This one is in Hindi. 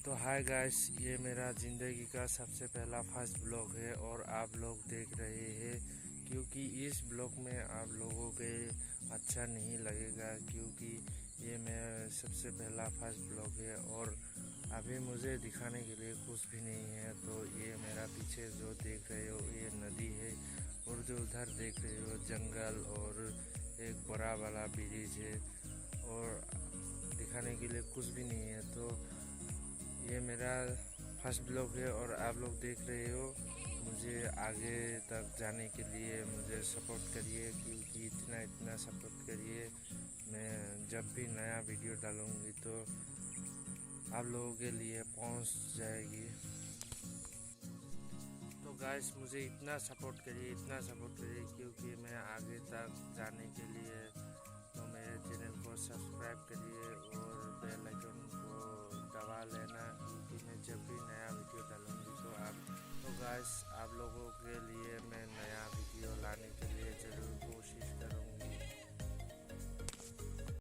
तो हाय गाइस, ये मेरा ज़िंदगी का सबसे पहला फर्स्ट ब्लॉग है और आप लोग देख रहे हैं। क्योंकि इस ब्लॉग में आप लोगों के अच्छा नहीं लगेगा, क्योंकि ये मेरा सबसे पहला फर्स्ट ब्लॉग है और अभी मुझे दिखाने के लिए कुछ भी नहीं है। तो ये मेरा पीछे जो देख रहे हो ये नदी है और जो उधर देख रहे हो जंगल और एक बड़ा वाला ब्रिज है और दिखाने के लिए कुछ भी नहीं है। तो ये मेरा फर्स्ट ब्लॉग है और आप लोग देख रहे हो। मुझे आगे तक जाने के लिए मुझे सपोर्ट करिए, क्योंकि इतना सपोर्ट करिए। मैं जब भी नया वीडियो डालूँगी तो आप लोगों के लिए पहुंच जाएगी। तो गाइस, मुझे इतना सपोर्ट करिए, क्योंकि मैं आगे तक जाने के लिए तो मेरे चैनल को सब्सक्राइब करिए और बेल आइकन को दबा लेना, क्योंकि मैं जब भी नया